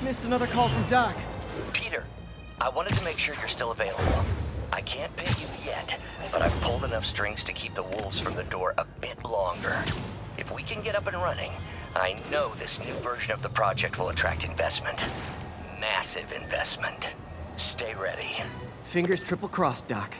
Missed another call from Doc. Peter, I wanted to make sure you're still available. I can't pay you yet, but I've pulled enough strings to keep the wolves from the door a bit longer. If we can get up and running, I know this new version of the project will attract investment. Massive investment. Stay ready. Fingers triple crossed, Doc.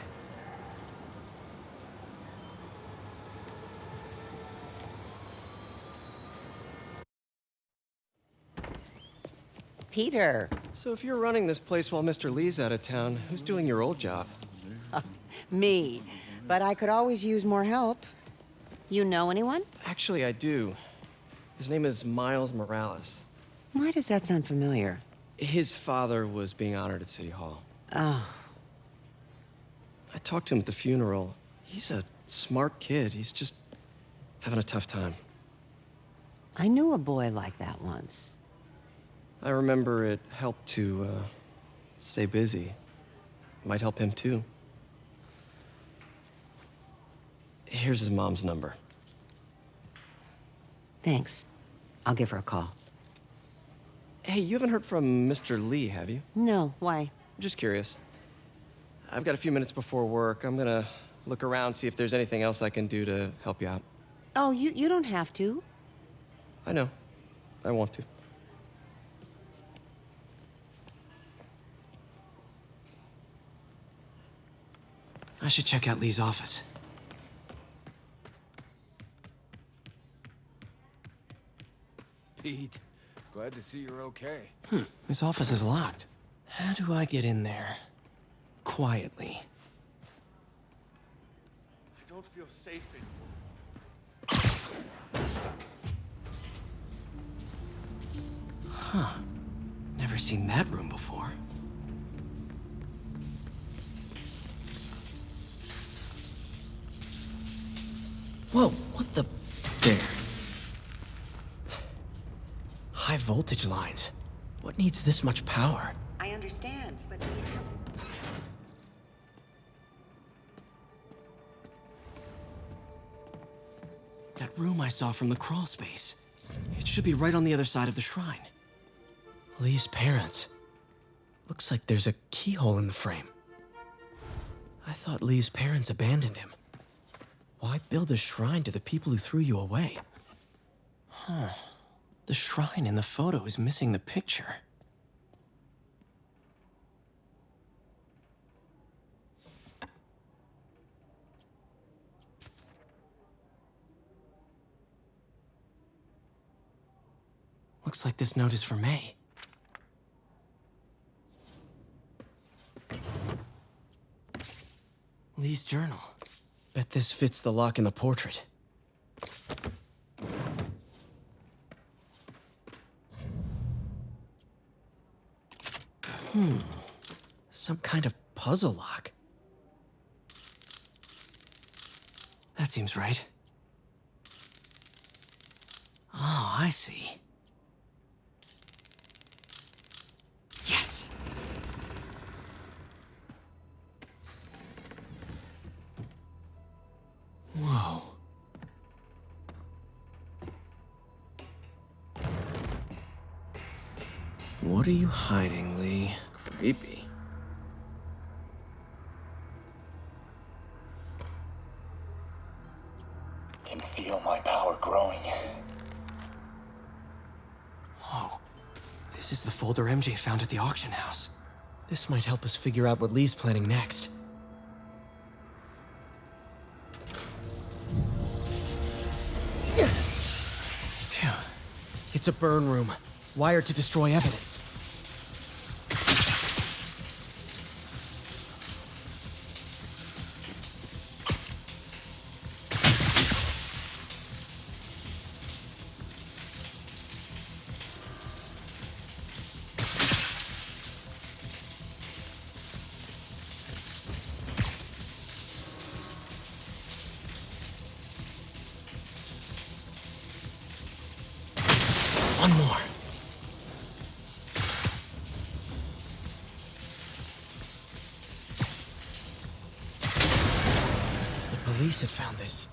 Peter. So if you're running this place while Mr. Lee's out of town, who's doing your old job? Me. But I could always use more help. You know anyone? Actually, I do. His name is Miles Morales. Why does that sound familiar? His father was being honored at City Hall. Oh. I talked to him at the funeral. He's a smart kid. He's just having a tough time. I knew a boy like that once. I remember it helped to stay busy. Might help him too. Here's his mom's number. Thanks. I'll give her a call. Hey, you haven't heard from Mr. Lee, have you? No, why? Just curious. I've got a few minutes before work. I'm gonna look around, see if there's anything else I can do to help you out. Oh, you don't have to. I know. I want to. I should check out Lee's office. Pete, glad to see you're okay. His office is locked. How do I get in there? Quietly. I don't feel safe Huh. Never seen that room before. Whoa, what the... There. High voltage lines. What needs this much power? I understand, but... That room I saw from the crawl space. It should be right on the other side of the shrine. Lee's parents. Looks like there's a keyhole in the frame. I thought Lee's parents abandoned him. Why build a shrine to the people who threw you away? Huh. The shrine in the photo is missing the picture. Looks like this note is for May. Lee's journal. Bet this fits the lock in the portrait. Some kind of puzzle lock. That seems right. Oh, I see. Yes! Whoa. What are you hiding, Lee? Creepy. Can feel my power growing. Whoa. This is the folder MJ found at the auction house. This might help us figure out what Lee's planning next. Phew. It's a burn room, wired to destroy evidence. One more. The police had found this.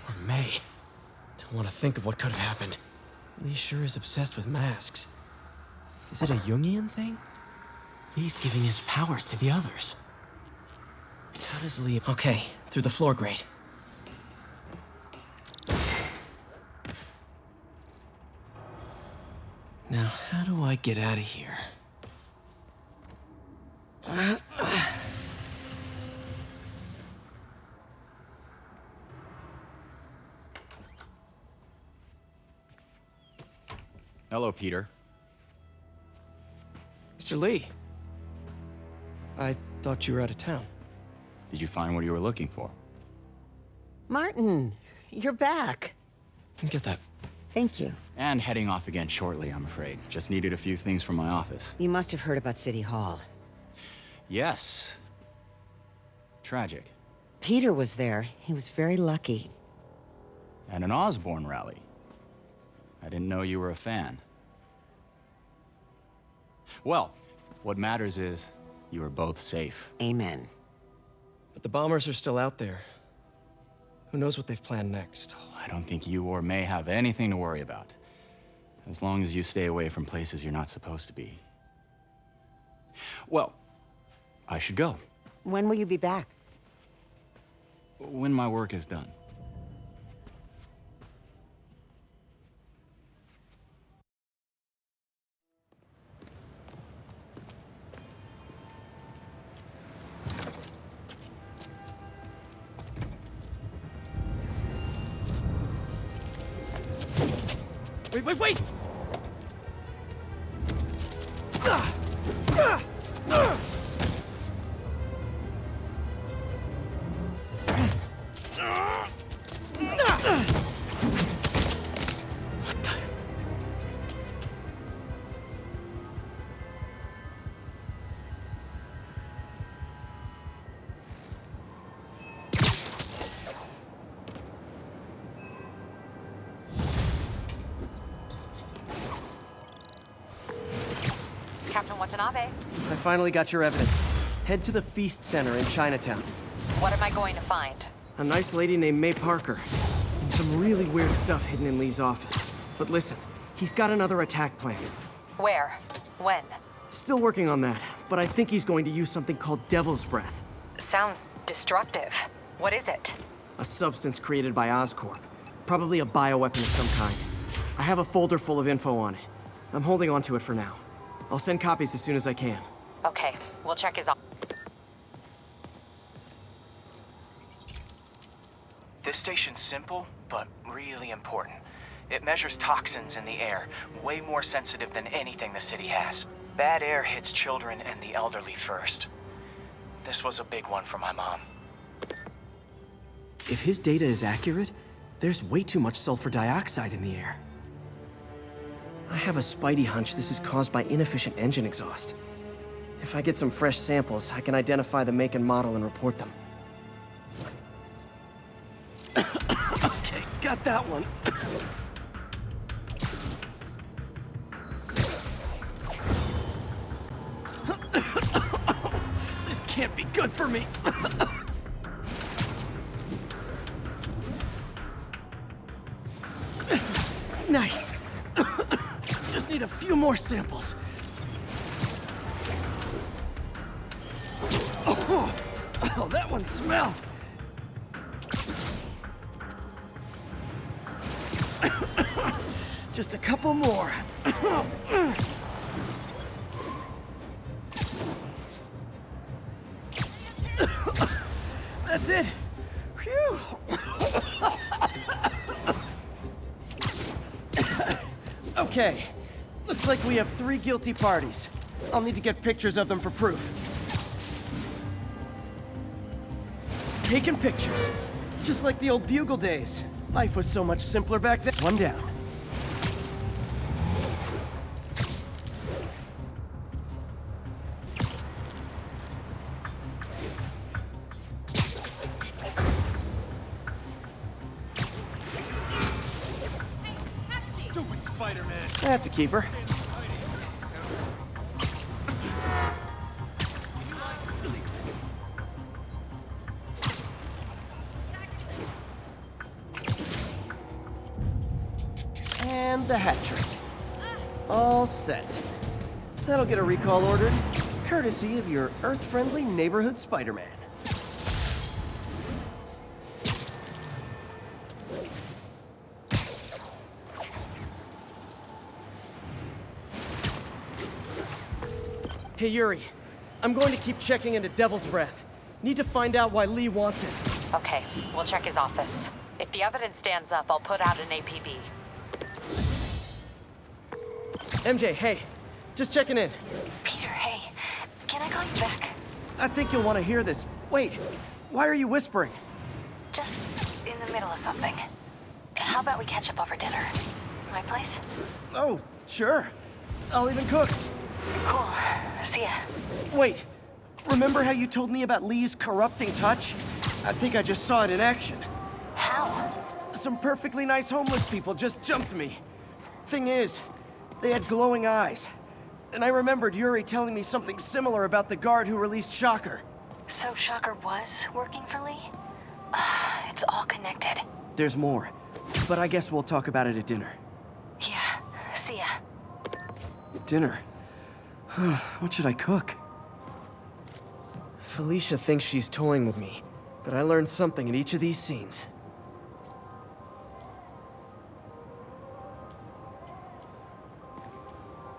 Or May. Don't want to think of what could have happened. Lee sure is obsessed with masks. Is it a Jungian thing? Lee's giving his powers to the others. How does Lee... Okay, through the floor grate. Now, how do I get out of here? Hello, Peter. Mr. Lee. I thought you were out of town. Did you find what you were looking for? Martin, you're back. Get that. Thank you. And heading off again shortly, I'm afraid. Just needed a few things from my office. You must have heard about City Hall. Yes. Tragic. Peter was there. He was very lucky. And an Osborn rally. I didn't know you were a fan. Well, what matters is you are both safe. Amen. But the bombers are still out there. Who knows what they've planned next? I don't think you or May have anything to worry about. As long as you stay away from places you're not supposed to be. Well, I should go. When will you be back? When my work is done. Wait! Captain Watanabe, I finally got your evidence. Head to the Feast Center in Chinatown. what am I going to find? A nice lady named May Parker. And some really weird stuff hidden in Lee's office. But listen, he's got another attack plan. Where? When? Still working on that, but I think he's going to use something called Devil's Breath. Sounds destructive. What is it? A substance created by Oscorp. Probably a bioweapon of some kind. I have a folder full of info on it. I'm holding on to it for now. I'll send copies as soon as I can. Okay, we'll check his office. This station's simple, but really important. It measures toxins in the air, way more sensitive than anything the city has. Bad air hits children and the elderly first. This was a big one for my mom. If his data is accurate, there's way too much sulfur dioxide in the air. I have a spidey hunch this is caused by inefficient engine exhaust. If I get some fresh samples, I can identify the make and model and report them. Okay, got that one. This can't be good for me. Nice. Just need a few more samples. Oh, that one smelled. Just a couple more. That's it. Phew. Okay. Looks like we have 3 guilty parties. I'll need to get pictures of them for proof. Taking pictures. Just like the old Bugle days. Life was so much simpler back then. One down. Stupid Spider-Man. That's a keeper. And the hat trick. All set. That'll get a recall ordered, courtesy of your Earth-friendly neighborhood Spider-Man. Hey, Yuri. I'm going to keep checking into Devil's Breath. Need to find out why Lee wants it. Okay, we'll check his office. If the evidence stands up, I'll put out an APB. MJ, hey. Just checking in. Peter, hey. Can I call you back? I think you'll want to hear this. Wait, why are you whispering? Just in the middle of something. How about we catch up over dinner? My place? Oh, sure. I'll even cook. Cool. See ya. Wait, remember how you told me about Lee's corrupting touch? I think I just saw it in action. How? Some perfectly nice homeless people just jumped me. Thing is, they had glowing eyes. And I remembered Yuri telling me something similar about the guard who released Shocker. So Shocker was working for Lee? It's all connected. There's more, but I guess we'll talk about it at dinner. Yeah. See ya. Dinner? What should I cook? Felicia thinks she's toying with me, but I learned something in each of these scenes.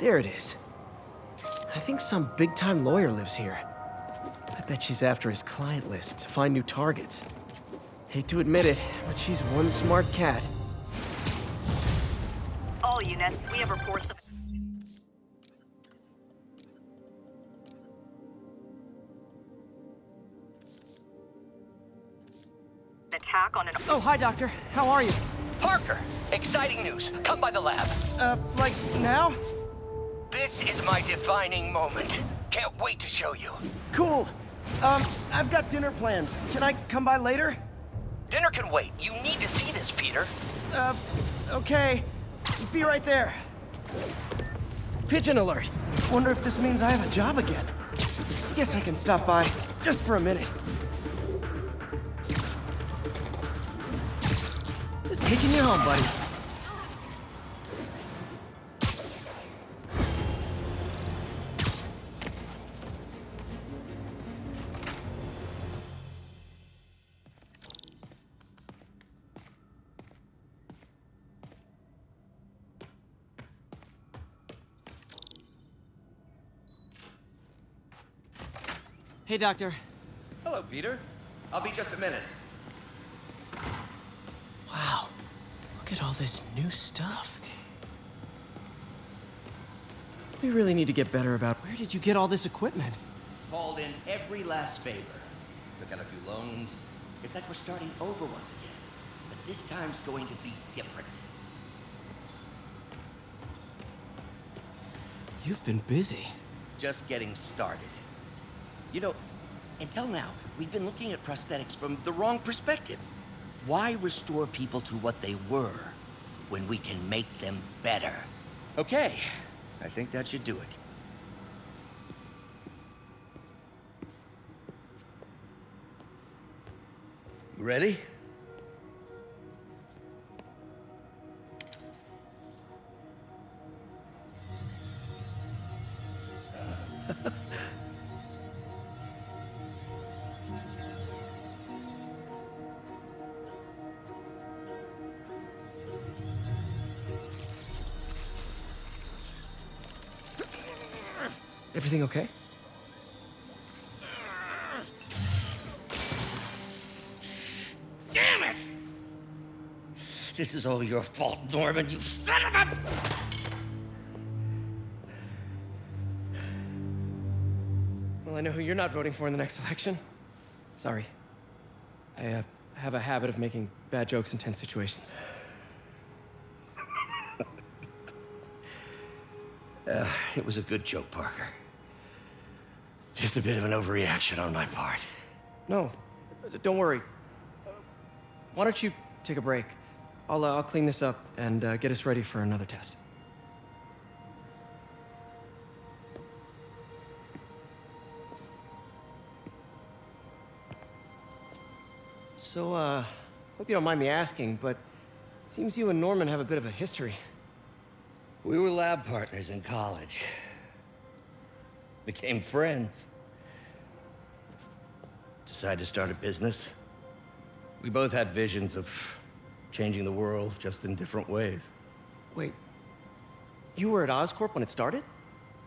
There it is. I think some big-time lawyer lives here. I bet she's after his client list to find new targets. Hate to admit it, but she's one smart cat. All units, we have reports of an attack on an... Oh, hi, Doctor. How are you? Parker, exciting news. Come by the lab. Like, now? This is my defining moment. Can't wait to show you. Cool. I've got dinner plans. Can I come by later? Dinner can wait. You need to see this, Peter. Okay. Be right there. Pigeon alert. Wonder if this means I have a job again. Guess I can stop by, just for a minute. Just taking you home, buddy. Hey, Doctor. Hello, Peter. I'll be just a minute. Wow. Look at all this new stuff. We really need to get better about where did you get all this equipment? Called in every last favor. Took out a few loans. It's like we're starting over once again. But this time's going to be different. You've been busy. Just getting started. You know, until now, we've been looking at prosthetics from the wrong perspective. Why restore people to what they were when we can make them better? Okay, I think that should do it. You ready? Everything okay? Damn it! This is all your fault, Norman, you son of a... Well, I know who you're not voting for in the next election. Sorry. I have a habit of making bad jokes in tense situations. It was a good joke, Parker. Just a bit of an overreaction on my part. No, don't worry. Why don't you take a break? I'll clean this up and get us ready for another test. So, hope you don't mind me asking, but it seems you and Norman have a bit of a history. We were lab partners in college. Became friends. Decided to start a business. We both had visions of changing the world, just in different ways. Wait, you were at Oscorp when it started?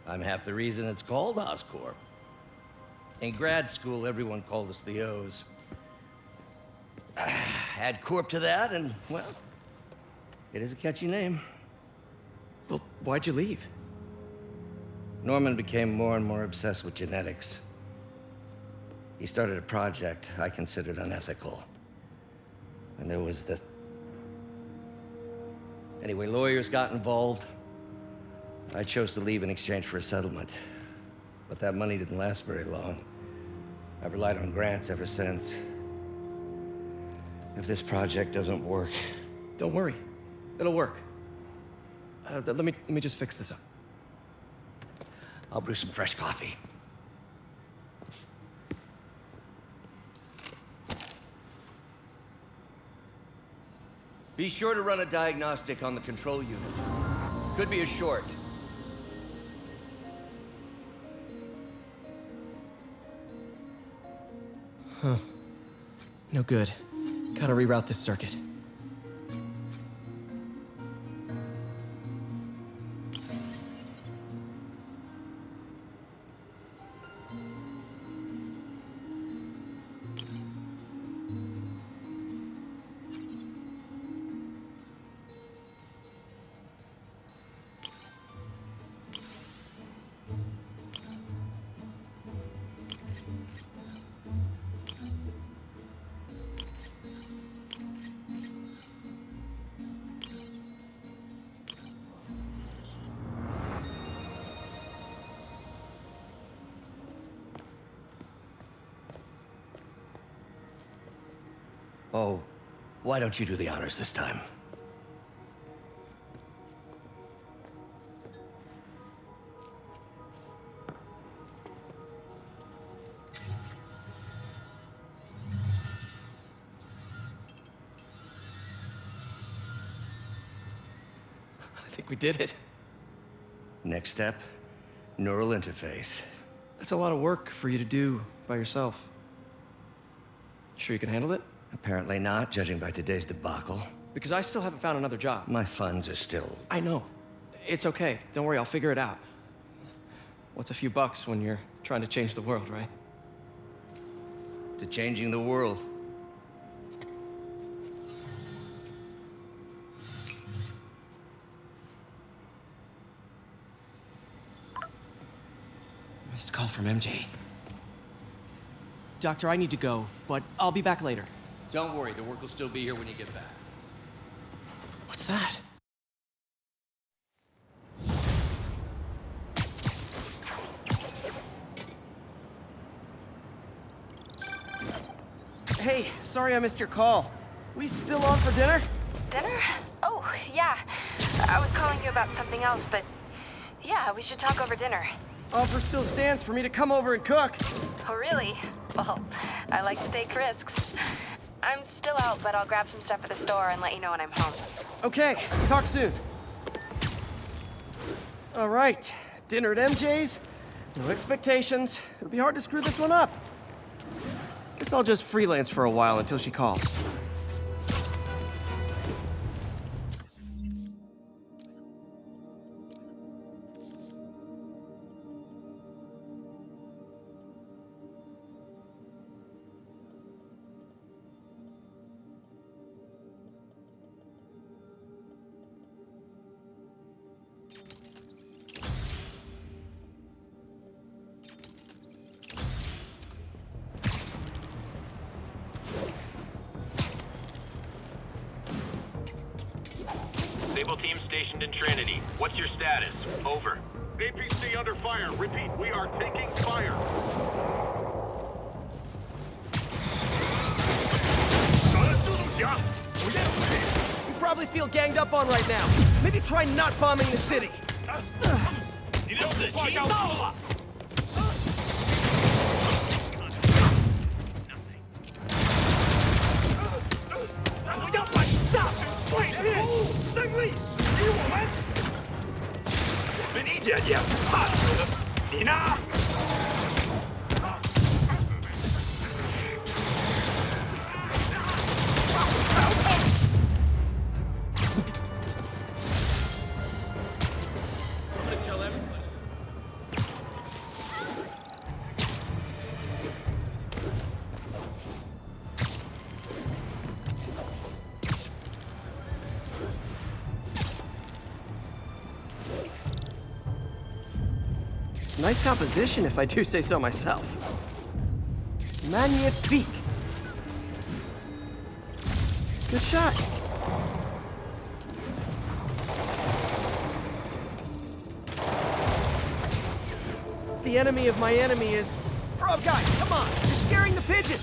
I'm half the reason it's called Oscorp. In grad school, everyone called us the O's. Add Corp to that, and, well, it is a catchy name. Well, why'd you leave? Norman became more and more obsessed with genetics. He started a project I considered unethical. And there was this... Anyway, lawyers got involved. I chose to leave in exchange for a settlement. But that money didn't last very long. I've relied on grants ever since. If this project doesn't work... Don't worry. It'll work. Let me just fix this up. I'll brew some fresh coffee. Be sure to run a diagnostic on the control unit. Could be a short. Huh. No good. Gotta reroute this circuit. Oh, why don't you do the honors this time? I think we did it. Next step, neural interface. That's a lot of work for you to do by yourself. Sure you can handle it? Apparently not, judging by today's debacle. Because I still haven't found another job. My funds are still... I know. It's okay. Don't worry, I'll figure it out. What's a few bucks when you're trying to change the world, right? to changing the world. Missed call from MJ. Doctor, I need to go, but I'll be back later. Don't worry, the work will still be here when you get back. What's that? Hey, sorry I missed your call. We still on for dinner? Dinner? Oh, yeah. I was calling you about something else, but yeah, we should talk over dinner. Offer still stands for me to come over and cook. Oh, really? Well, I like to take risks. I'm still out, but I'll grab some stuff at the store and let you know when I'm home. Okay, talk soon. All right, dinner at MJ's. No expectations. It'll be hard to screw this one up. Guess I'll just freelance for a while until she calls. Sable team stationed in Trinity. What's your status? Over. APC under fire. Repeat, we are taking fire. You probably feel ganged up on right now. Maybe try not bombing the city. Nice composition, if I do say so myself. Magnifique. Good shot. The enemy of my enemy is... Bro, guys, come on! You're scaring the pigeon!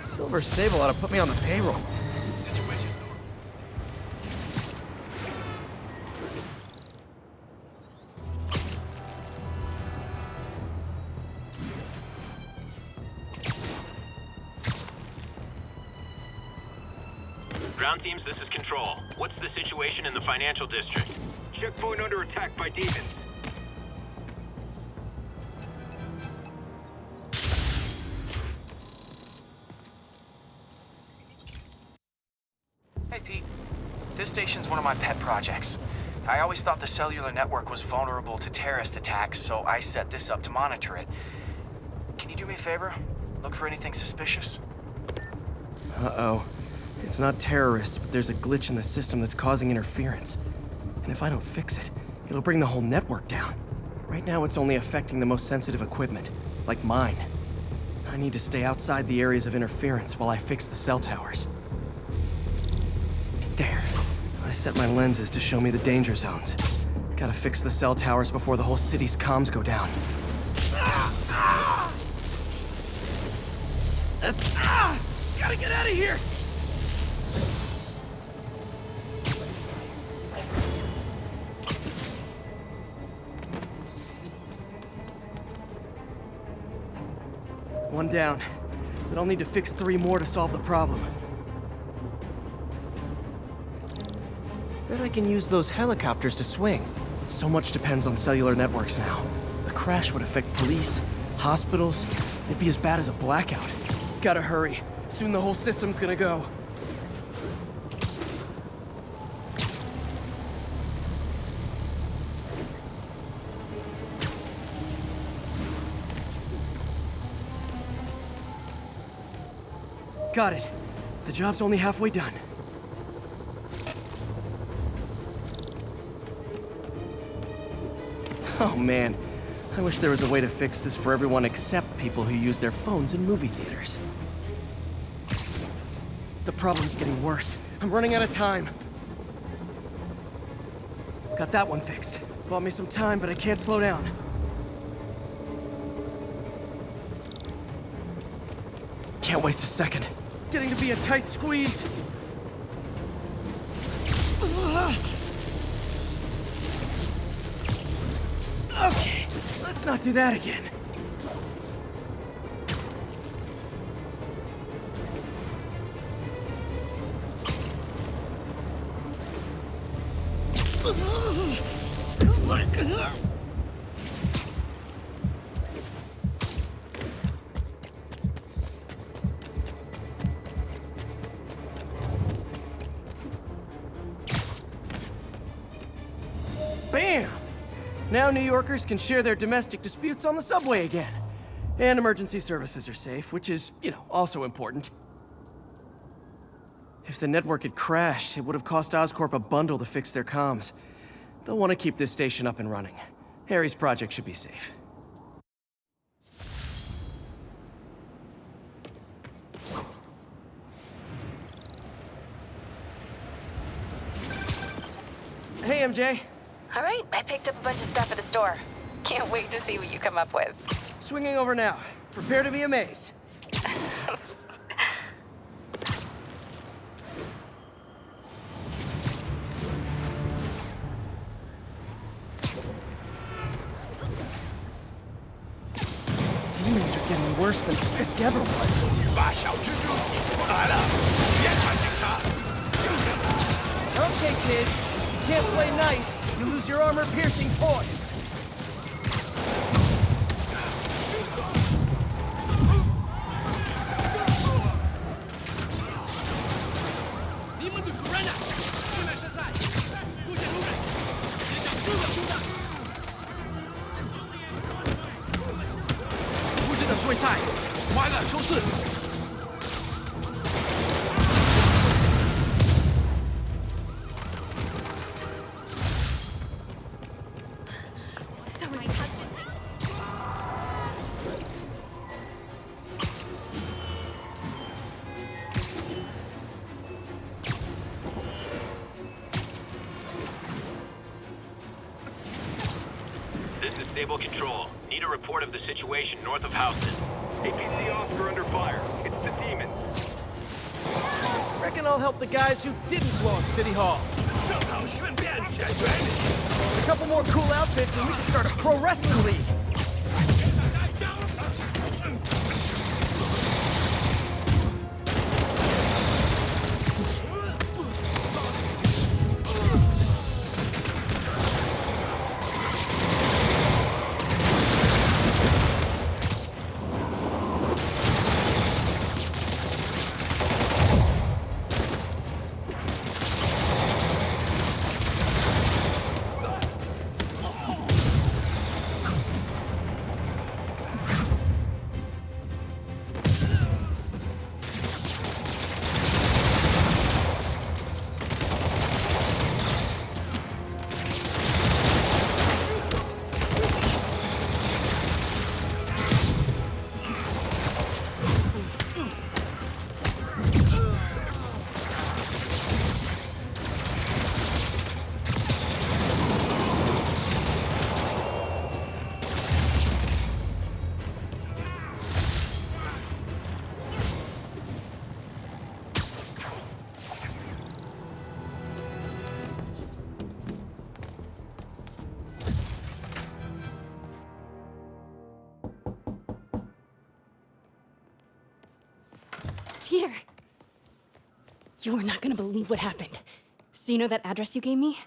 Silver Sable ought to put me on the payroll. Ground teams, this is Control. What's the situation in the financial district? Checkpoint under attack by demons. Hey, Pete. This station's one of my pet projects. I always thought the cellular network was vulnerable to terrorist attacks, so I set this up to monitor it. Can you do me a favor? Look for anything suspicious? Uh-oh. It's not terrorists, but there's a glitch in the system that's causing interference. And if I don't fix it, it'll bring the whole network down. Right now, it's only affecting the most sensitive equipment, like mine. I need to stay outside the areas of interference while I fix the cell towers. There. I set my lenses to show me the danger zones. Gotta fix the cell towers before the whole city's comms go down. Gotta get out of here! One down. But I'll need to fix 3 more to solve the problem. Bet I can use those helicopters to swing. So much depends on cellular networks now. A crash would affect police, hospitals. It'd be as bad as a blackout. Gotta hurry. Soon the whole system's gonna go. Got it. The job's only halfway done. Oh man, I wish there was a way to fix this for everyone except people who use their phones in movie theaters. The problem's getting worse. I'm running out of time. Got that one fixed. Bought me some time, but I can't slow down. Can't waste a second. Getting to be a tight squeeze. Okay, let's not do that again. Bam! Now New Yorkers can share their domestic disputes on the subway again. And emergency services are safe, which is, also important. If the network had crashed, it would have cost Oscorp a bundle to fix their comms. They'll want to keep this station up and running. Harry's project should be safe. Hey, MJ. All right, I picked up a bunch of stuff at the store. Can't wait to see what you come up with. Swinging over now. Prepare to be amazed. Demons are getting worse than Fisk ever was. Okay, kids. You can't play nice. You lose your armor-piercing toys. 温度属人了，对面是在，路线路人，连长4个出的。不知的睡菜，快乐收拾。This is Stable Control. Need a report of the situation north of Houston. APC Oscar under fire. It's the demons. Reckon I'll help the guys who didn't blow up City Hall. A couple more cool outfits and we can start a pro wrestling league. Peter! You are not gonna believe what happened. So you know that address you gave me?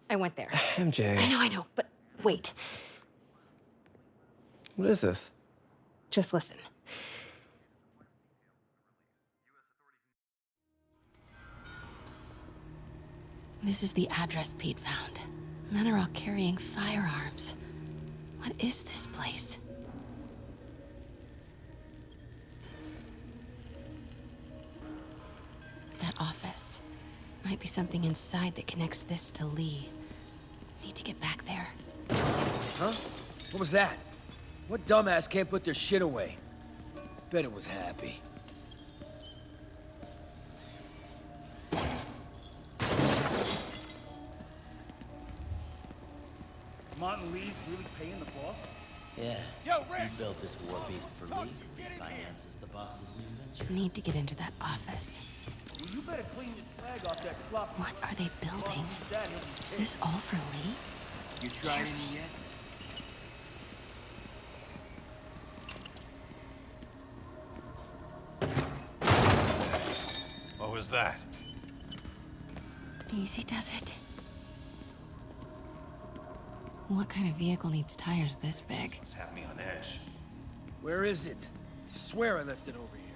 I went there. MJ. I know, but wait. What is this? Just listen. This is the address Pete found. Men are all carrying firearms. What is this place? That office. Might be something inside that connects this to Lee. Need to get back there. Huh? What was that? What dumbass can't put their shit away? Bet it was Happy. Martin Lee's really paying the boss? Yeah. Yo, Rick! He built this war beast for Lee. He finances the boss's new venture. Need to get into that office. Well, you better clean your flag off that slop. What are they building? Is this all for Lee? You tried any yet? What was that? Easy does it. What kind of vehicle needs tires this big? It's had me on edge. Where is it? I swear I left it over here.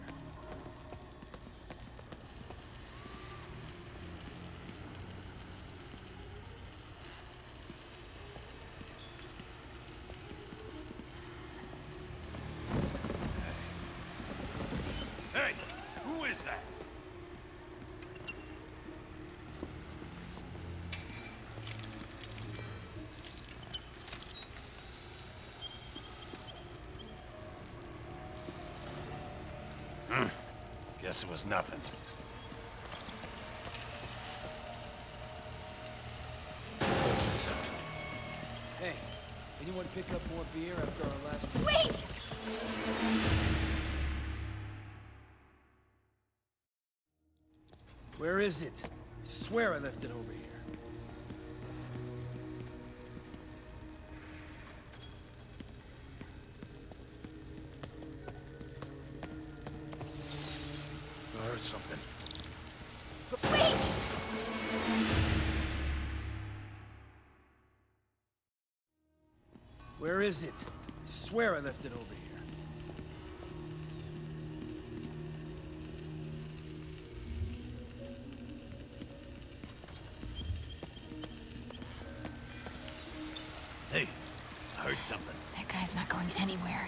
Hey, who is that? Guess it was nothing. Hey, anyone pick up more beer after our last... Wait! Where is it? I swear I left it over here. I heard something. Wait! Where is it? I swear I left it over here. heard something. That guy's not going anywhere.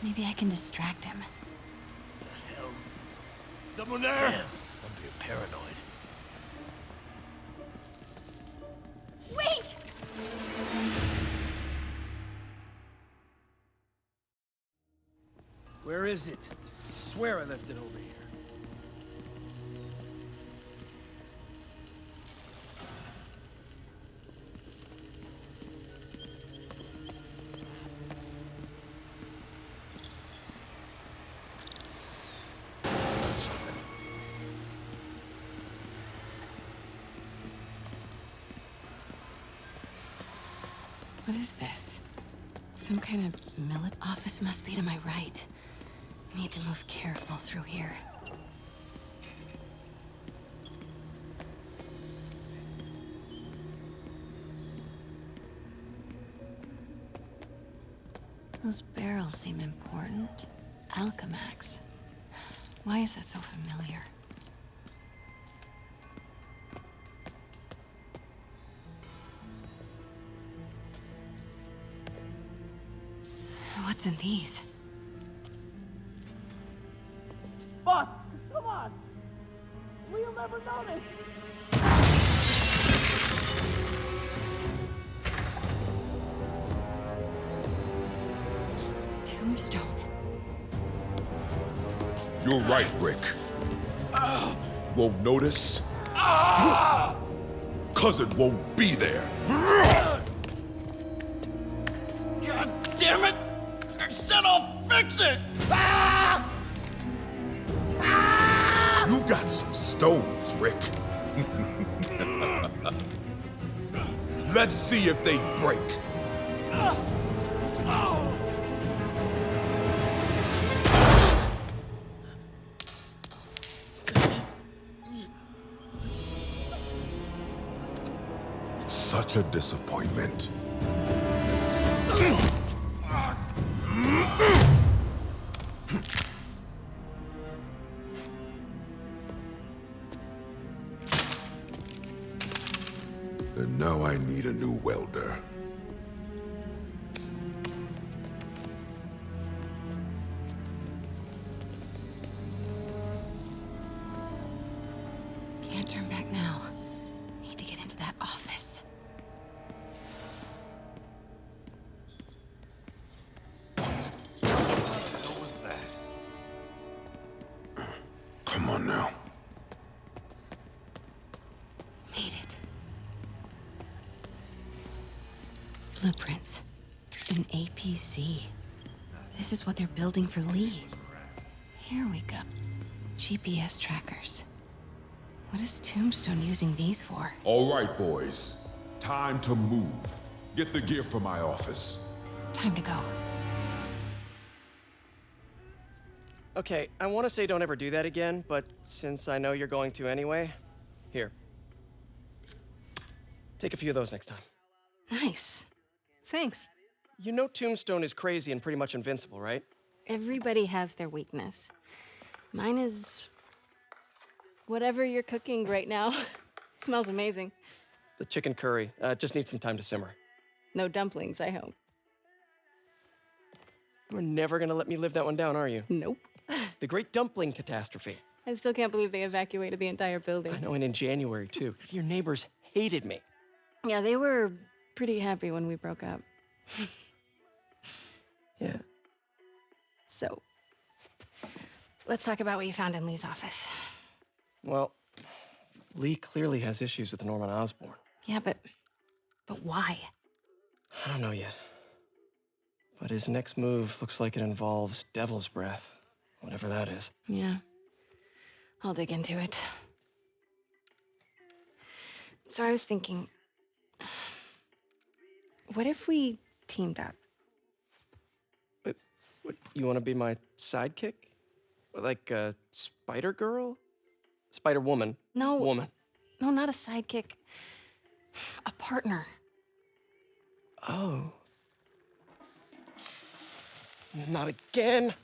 Maybe I can distract him. Hell. Someone there? Damn, I'm being paranoid. Wait! Where is it? I swear I left it over here. What is this? Some kind of military office must be to my right. Need to move careful through here. Those barrels seem important. Alchemax. Why is that so familiar? What's in these? Boss, come on! We'll never notice! Tombstone. You're right, Rick. Won't notice? Cause it won't be there. God damn it! I said I'll fix it! You got some stones, Rick. Let's see if they break. Such a disappointment. And now I need a new welder. Can't turn back now. Need to get into that office. What was that? Come on now. Made it. Blueprints. An APC. This is what they're building for Lee. Here we go. GPS trackers. What is Tombstone using these for? All right, boys. Time to move. Get the gear from my office. Time to go. Okay, I want to say don't ever do that again, but since I know you're going to anyway, here. Take a few of those next time. Nice. Thanks. You know Tombstone is crazy and pretty much invincible, right? Everybody has their weakness. Mine is whatever you're cooking right now. It smells amazing. The chicken curry. Just needs some time to simmer. No dumplings, I hope. You're never gonna let me live that one down, are you? Nope. The Great Dumpling Catastrophe. I still can't believe they evacuated the entire building. I know, and in January, too. Your neighbors hated me. Yeah, they were pretty happy when we broke up. Yeah. So, let's talk about what you found in Lee's office. Well, Lee clearly has issues with Norman Osborn. Yeah, but why? I don't know yet. But his next move looks like it involves Devil's Breath, whatever that is. Yeah. I'll dig into it. So I was thinking, what if we teamed up? What, you want to be my sidekick? Like a spider girl? Spider woman? No. Woman. No, not a sidekick. A partner. Oh. Not again.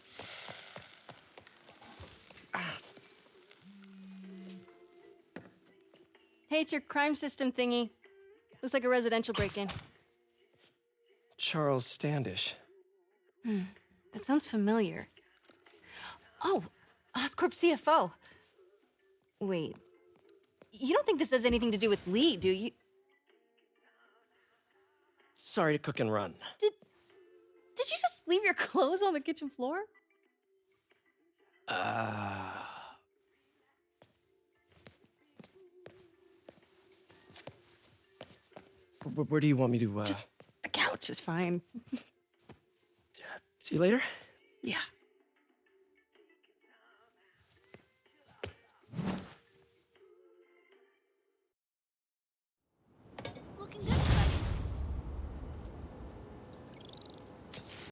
Hey, it's your crime system thingy. Looks like a residential break-in. Charles Standish. That sounds familiar. Oh, Oscorp CFO. Wait. You don't think this has anything to do with Lee, do you? Sorry to cook and run. Did you just leave your clothes on the kitchen floor? Where do you want me to, Just the couch is fine. See you later? Yeah.